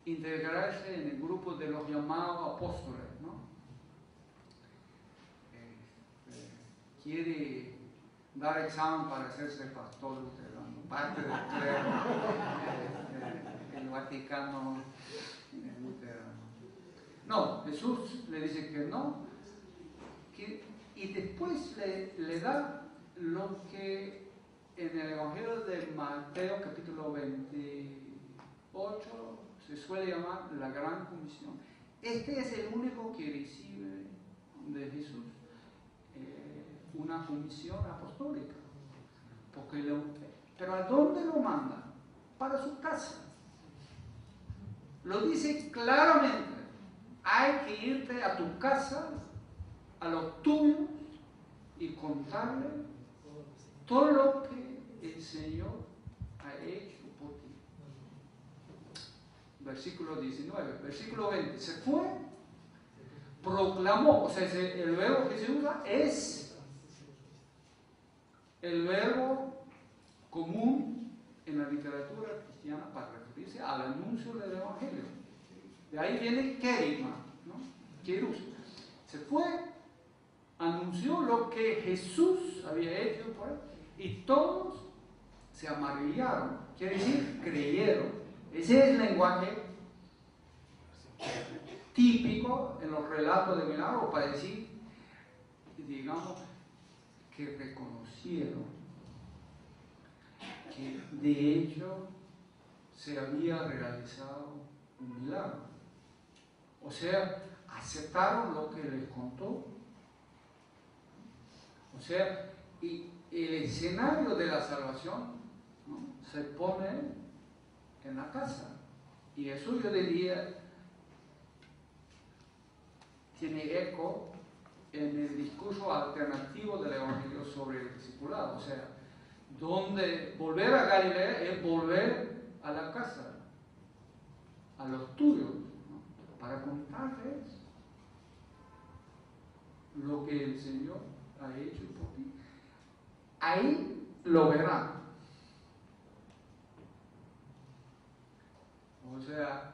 integrarse en el grupo de los llamados apóstoles, ¿no? Quiere dar examen para hacerse pastor luterano, parte del clero el Vaticano luterano. No, Jesús le dice que no, y después le da lo que en el Evangelio de Mateo capítulo 28 se suele llamar la Gran Comisión. Este es el único que recibe de Jesús una comisión apostólica. Pero ¿a dónde lo manda? Para su casa. Lo dice claramente. Hay que irte a tu casa, a los tuyos, y contarle todo lo que el Señor ha hecho por ti. Versículo 19. Versículo 20. Se fue, proclamó. O sea, el verbo que se usa es el verbo común en la literatura cristiana para referirse al anuncio del Evangelio. De ahí viene kerigma, ¿no? Kerus. Se fue, anunció lo que Jesús había hecho por él, y todos se amarillaron, quiere decir creyeron. Ese es el lenguaje típico en los relatos de milagros para decir, digamos, que reconocieron que de hecho se había realizado un milagro. O sea, aceptaron lo que les contó. O sea, y el escenario de la salvación, ¿no?, se pone en la casa. Y eso, yo diría, tiene eco en el discurso alternativo del Evangelio sobre el discipulado. O sea, donde volver a Galilea es volver a la casa, a los tuyos, ¿no?, para contarles lo que el Señor ha hecho por ti. Ahí lo verán. O sea,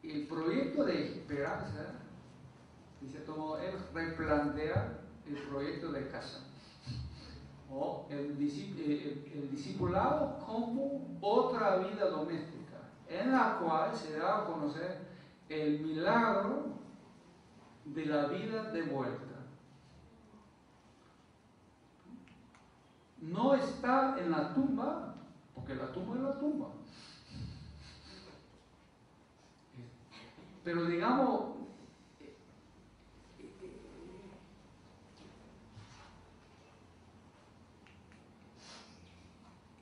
el proyecto de esperanza, dice todo, él replantea el proyecto de casa, o el discipulado como otra vida doméstica, en la cual se da a conocer el milagro de la vida de vuelta. No está en la tumba, porque la tumba es la tumba. Pero digamos,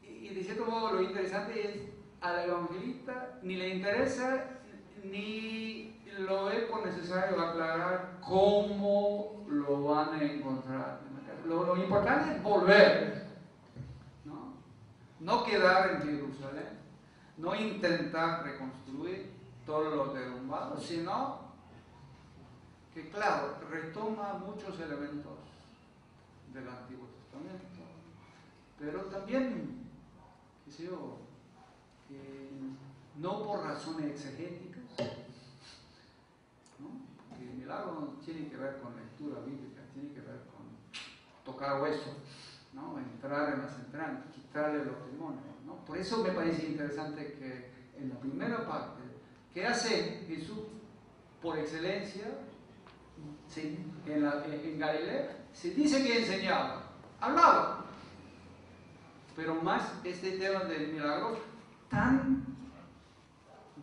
y de cierto modo lo interesante es, al evangelista ni le interesa ni lo ve por necesario aclarar cómo lo van a encontrar. Lo importante es volver, no quedar en Jerusalén, no intentar reconstruir todo lo derrumbado, sino que, claro, retoma muchos elementos del Antiguo Testamento, pero también, qué sé yo, no por razones exegéticas, ¿no? Porque el milagro no tiene que ver con lectura bíblica, tiene que ver con tocar hueso, ¿no?, entrar en las entrañas, quitarle los demonios, ¿no? Por eso me parece interesante que en la primera parte, ¿qué hace Jesús por excelencia? En Galilea se dice que enseñaba, hablaba, pero más este tema del milagro tan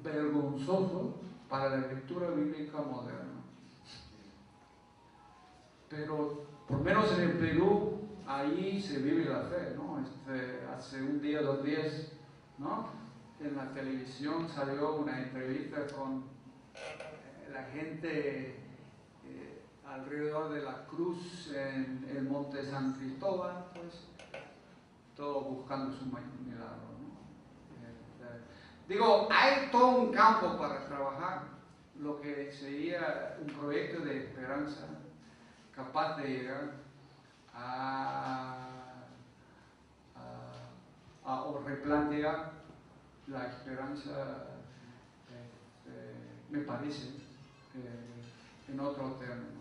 vergonzoso para la lectura bíblica moderna. Pero por lo menos en el Perú, ahí se vive la fe, ¿no? Hace un día, 2 días, ¿no?, en la televisión salió una entrevista con la gente alrededor de la cruz en el monte San Cristóbal, pues, todos buscando su milagro, ¿no? Digo, hay todo un campo para trabajar lo que sería un proyecto de esperanza capaz de llegar o replantear la esperanza me parece, en otro término.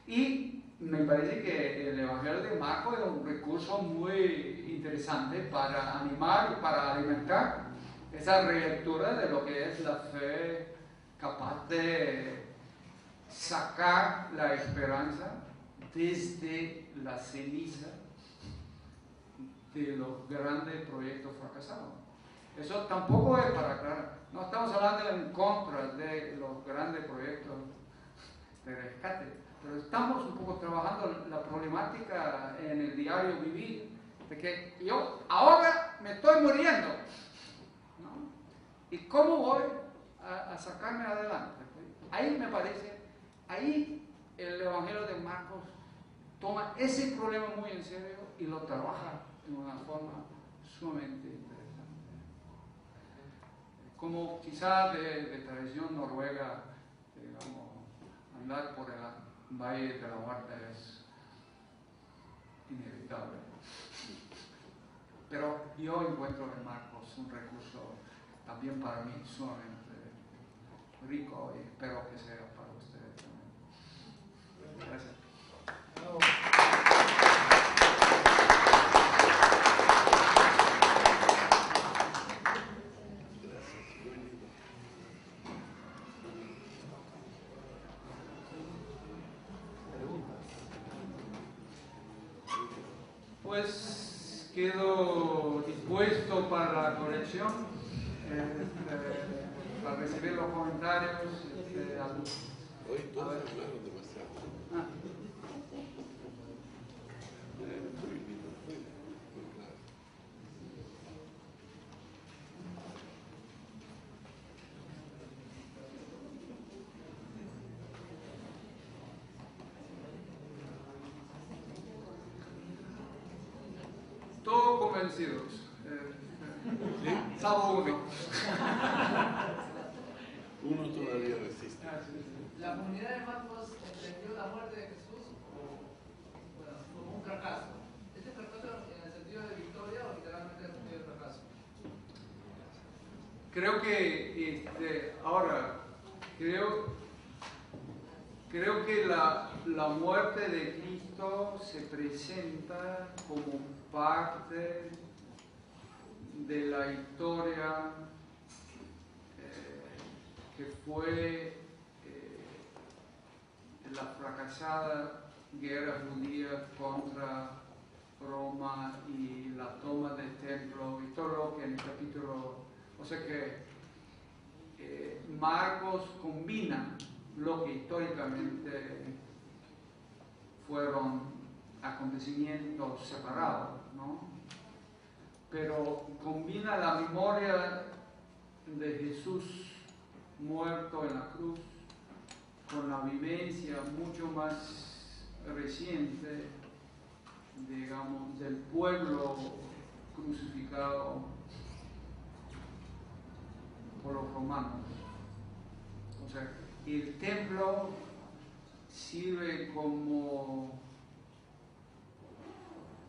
Y me parece que el Evangelio de Marcos es un recurso muy interesante para animar y para alimentar esa relectura de lo que es la fe capaz de sacar la esperanza desde la ceniza de los grandes proyectos fracasados. Eso tampoco es para aclarar. No estamos hablando en contra de los grandes proyectos de rescate, pero estamos un poco trabajando la problemática en el diario vivir, de que yo ahora me estoy muriendo, ¿no? ¿Y cómo voy a sacarme adelante? Ahí me parece, ahí el Evangelio de Marcos toma ese problema muy en serio y lo trabaja de una forma sumamente interesante. Como quizás de tradición noruega, digamos, andar por el Valle de la Muerte es inevitable. Pero yo encuentro en Marcos un recurso también para mí sumamente rico y espero que sea para ustedes también. Gracias. Pues quedo dispuesto para la corrección, para recibir los comentarios. Hoy todos hablaron demasiado. Todos convencidos, salvo uno. Uno todavía resiste. ¿La comunidad de Marcos entendió la muerte de Jesús como un fracaso? ¿Este fracaso en el sentido de victoria o literalmente en el sentido de fracaso? Creo que ahora creo que la muerte de Cristo se presenta como parte de la historia que fue la fracasada guerra judía contra Roma y la toma del templo y todo lo que en el capítulo, o sea que Marcos combina lo que históricamente fueron acontecimientos separados, ¿no? Pero combina la memoria de Jesús muerto en la cruz con la vivencia mucho más reciente, digamos, del pueblo crucificado por los romanos. O sea, el templo sirve como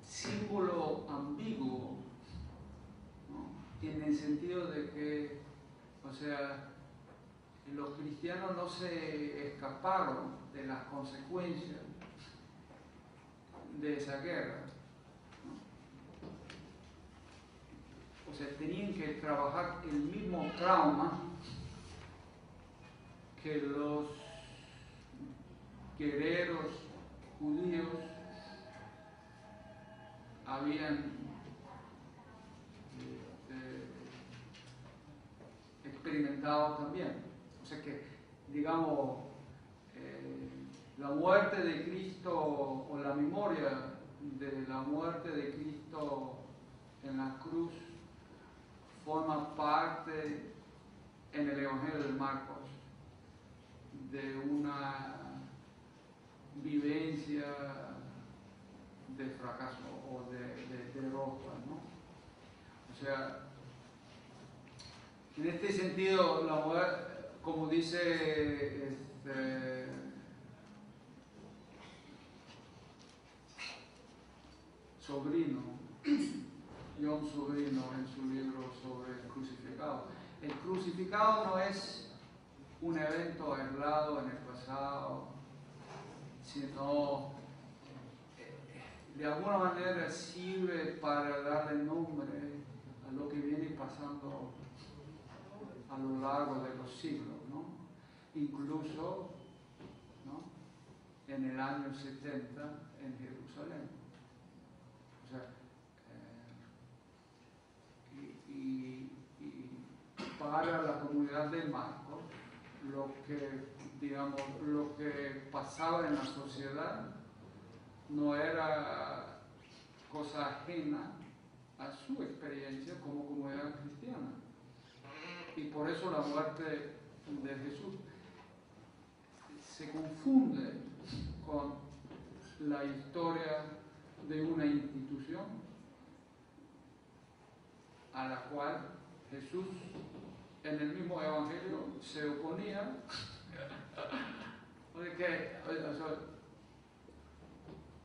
símbolo ambiguo, ¿no? En el sentido de que, o sea, los cristianos no se escaparon de las consecuencias de esa guerra, ¿no? O sea, tenían que trabajar el mismo trauma que los guerreros judíos habían experimentado también. O sea que, digamos, la muerte de Cristo o la memoria de la muerte de Cristo en la cruz forma parte en el Evangelio de Marcos de una vivencia de fracaso o de derrota, ¿no? O sea, en este sentido, la muerte, como dice Sobrino, John Sobrino en su libro sobre el crucificado no es un evento aislado en el pasado, sino de alguna manera sirve para darle nombre a lo que viene pasando a lo largo de los siglos, ¿no? Incluso, ¿no?, en el año 70 en Jerusalén. O sea, y para la comunidad de Marcos, lo que pasaba en la sociedad no era cosa ajena a su experiencia como comunidad cristiana. Y por eso la muerte de Jesús se confunde con la historia de una institución a la cual Jesús en el mismo Evangelio se oponía.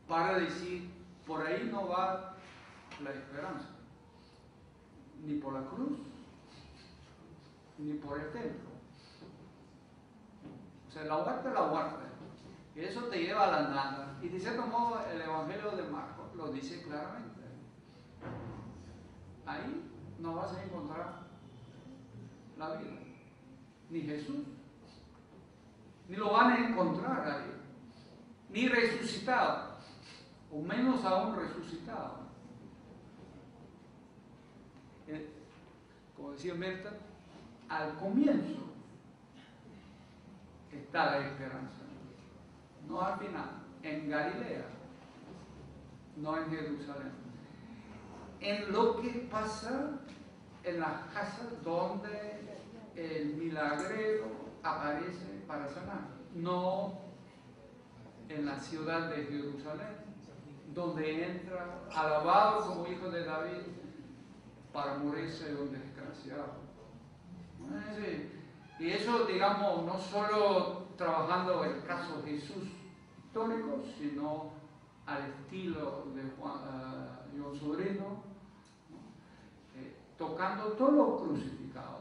Para decir, por ahí no va la esperanza, ni por la cruz, ni por el templo. O sea, la muerte es la muerte, y eso te lleva a la nada. Y de cierto modo el Evangelio de Marcos lo dice claramente. Ahí no vas a encontrar la vida, ni Jesús, ni lo van a encontrar ahí, ni resucitado, o menos aún resucitado. Como decía Merta, al comienzo está la esperanza, no al final, en Galilea, no en Jerusalén. En lo que pasa en las casas donde el milagrero aparece para sanar, no en la ciudad de Jerusalén, donde entra alabado como hijo de David para morirse un desgraciado. Y eso, digamos, no solo trabajando el caso de Jesús histórico, sino al estilo de John Sobrino, ¿no?, tocando todo lo crucificado,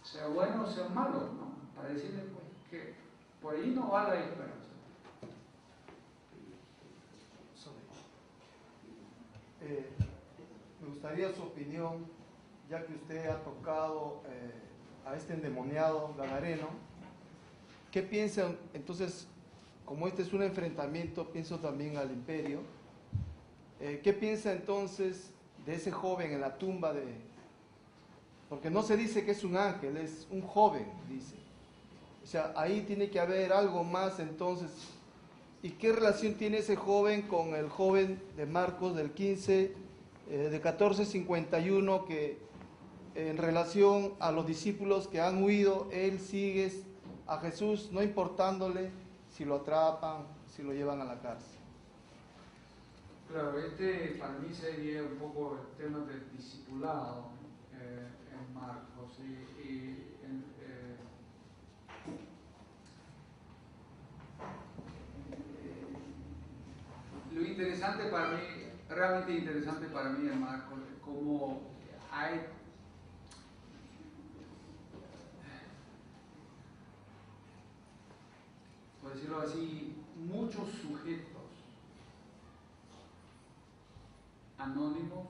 sea bueno o sea malo, ¿no?, para decirle pues, que por ahí no va la esperanza. Me gustaría su opinión, ya que usted ha tocado a este endemoniado gadareno. ¿Qué piensan? Entonces, como este es un enfrentamiento, pienso también al imperio. ¿Qué piensa entonces de ese joven en la tumba de...? Porque no se dice que es un ángel, es un joven, dice. O sea, ahí tiene que haber algo más entonces. ¿Y qué relación tiene ese joven con el joven de Marcos del 15, de 1451, que en relación a los discípulos que han huido, él sigue a Jesús, no importándole si lo atrapan, si lo llevan a la cárcel? Claro, para mí sería un poco el tema del discipulado en Marcos. Lo interesante para mí, realmente interesante para mí en Marcos, es cómo hay por decirlo así, muchos sujetos anónimos,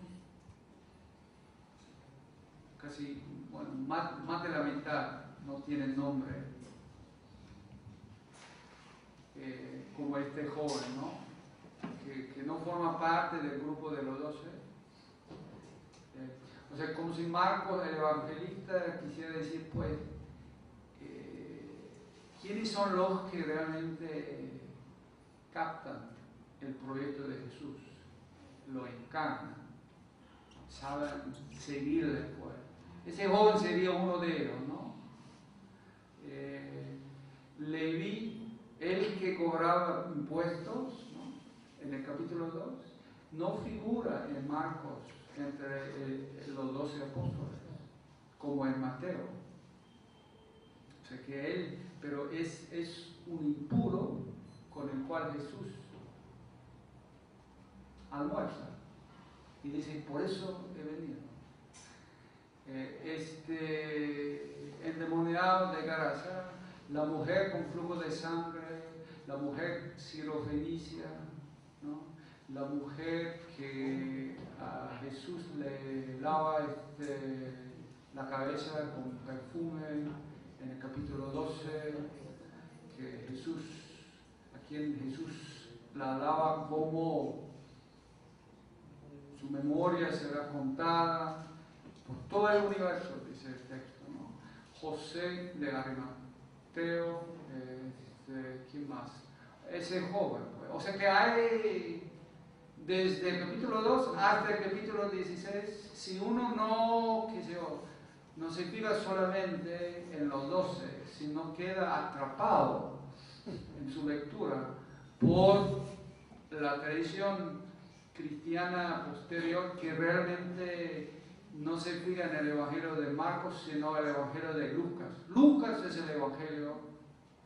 casi, bueno, más de la mitad no tienen nombre, como este joven, ¿no?, que no forma parte del grupo de los 12. O sea, como si Marcos, el evangelista, quisiera decir, pues, ¿quiénes son los que realmente captan el proyecto de Jesús? Lo encarnan, saben seguir después. Ese joven sería uno de ellos, ¿no? Leví, el que cobraba impuestos, ¿no?, en el capítulo 2, no figura en Marcos entre los 12 apóstoles, como en Mateo. O sea que él, pero es un impuro con el cual Jesús almuerza. Y dice, por eso he venido. En endemoniado de Gerasa, la mujer con flujo de sangre, la mujer sirofenicia, ¿no? La mujer que a Jesús le lava la cabeza con perfume en el capítulo 12, que a quien Jesús la lava como su memoria será contada por todo el universo, dice el texto, ¿no? José de Arimateo, ¿quién más? Ese joven, pues. O sea que hay, desde el capítulo 2 hasta el capítulo 16, si uno no se fija solamente en los 12, sino queda atrapado en su lectura por la tradición cristiana posterior, que realmente no se fija en el Evangelio de Marcos, sino el Evangelio de Lucas. Lucas es el Evangelio,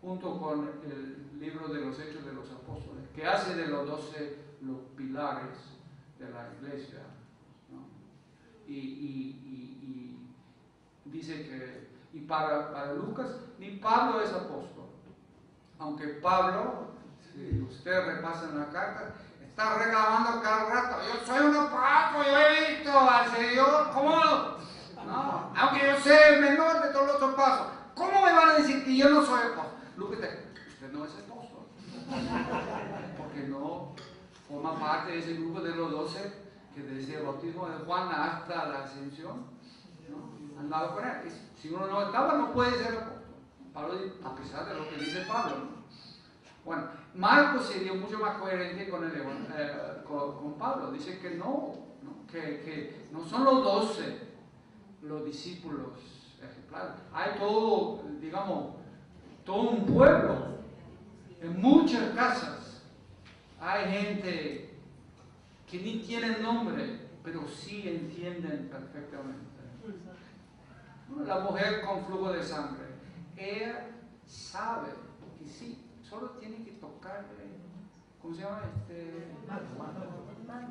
junto con el libro de los Hechos de los Apóstoles, que hace de los 12 los pilares de la iglesia, ¿no? Y dice que, y para Lucas, ni Pablo es apóstol, aunque Pablo, si usted repasa en la carta, está reclamando cada rato: yo soy un apóstol, yo he visto al Señor, ¿cómo? No, aunque yo sea el menor de todos los apóstoles, ¿cómo me van a decir que yo no soy apóstol? Lucas, usted no es apóstol, porque no forma parte de ese grupo de los 12 que desde el bautismo de Juan hasta la ascensión, ¿no?, andaba con él. Si uno no estaba, no puede ser apóstol. Pablo, a pesar de lo que dice Pablo, ¿no? Bueno, Marcos sería mucho más coherente con Pablo. Dice que que no son los 12 los discípulos ejemplares. Hay todo, digamos, todo un pueblo. En muchas casas hay gente que ni tienen nombre, pero sí entienden perfectamente. La mujer con flujo de sangre, ella sabe que sí, solo tiene que tocarle, ¿cómo se llama?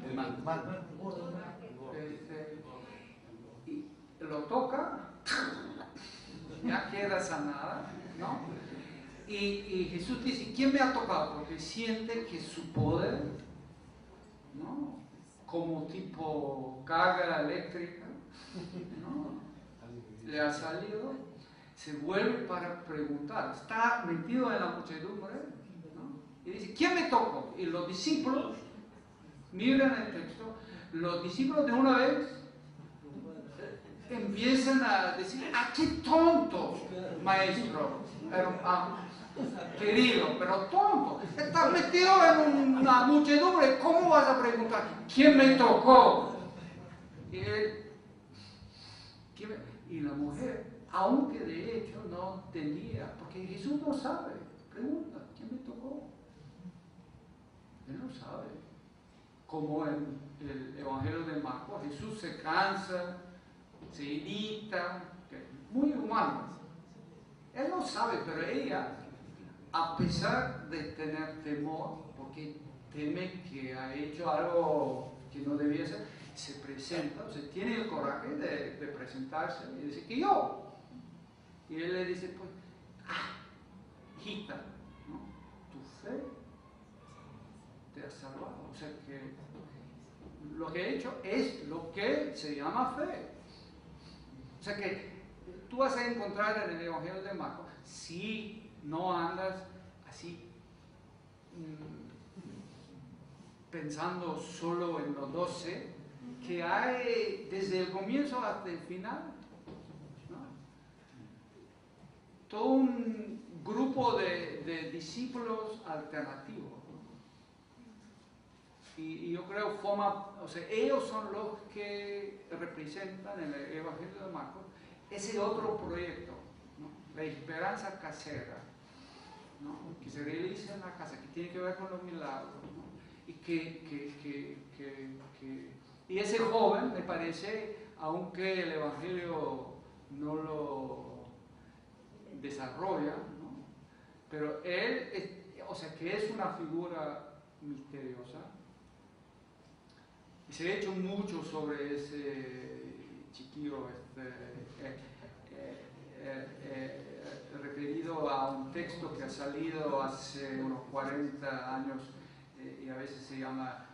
El man. Y lo toca, ya queda sanada, ¿no? Y Jesús dice: ¿quién me ha tocado? Porque siente que su poder, ¿no?, como tipo carga eléctrica, ¿no?, le ha salido. Se vuelve para preguntar, está metido en la muchedumbre, ¿no?, y dice: ¿quién me tocó? Y los discípulos, miren el texto, los discípulos de una vez empiezan a decir: ¡ah, qué tonto, maestro! Querido, pero tonto, estás metido en una muchedumbre, ¿cómo vas a preguntar quién me tocó? Y la mujer, aunque de hecho no entendía, porque Jesús no sabe, pregunta: ¿quién me tocó? Él no sabe. Como en el Evangelio de Marcos, Jesús se cansa, se irrita, muy humano. Él no sabe, pero ella, a pesar de tener temor, porque teme que ha hecho algo que no debía hacer, se presenta, o sea, tiene el coraje de presentarse y decir que yo. Y él le dice: pues, hijita, ¿no?, tu fe te ha salvado. O sea que lo que he hecho es lo que se llama fe. O sea que tú vas a encontrar en el Evangelio de Marcos, si no andas así pensando solo en los 12, que hay desde el comienzo hasta el final, ¿no?, todo un grupo de discípulos alternativos, ¿no? Y yo creo ellos son los que representan en el Evangelio de Marcos ese otro proyecto, ¿no?, la esperanza casera, ¿no?, que se realiza en la casa, que tiene que ver con los milagros, ¿no?, y ese joven, me parece, aunque el Evangelio no lo desarrolla, ¿no?, pero él, que es una figura misteriosa. Y se ha hecho mucho sobre ese chiquillo, texto que ha salido hace unos 40 años y a veces se llama,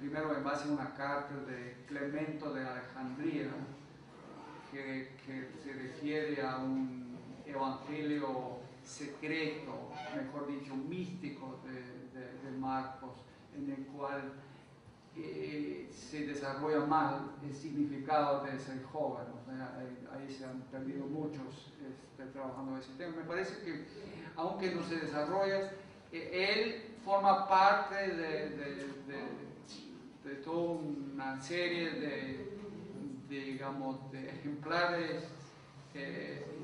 primero en base a una carta de Clemento de Alejandría, que se refiere a un evangelio secreto, mejor dicho, místico de Marcos, en el cual se desarrolla mal el significado de ser joven. O sea, ahí se han perdido muchos trabajando en ese tema. Me parece que, aunque no se desarrolla, él forma parte de toda una serie de ejemplares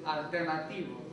alternativos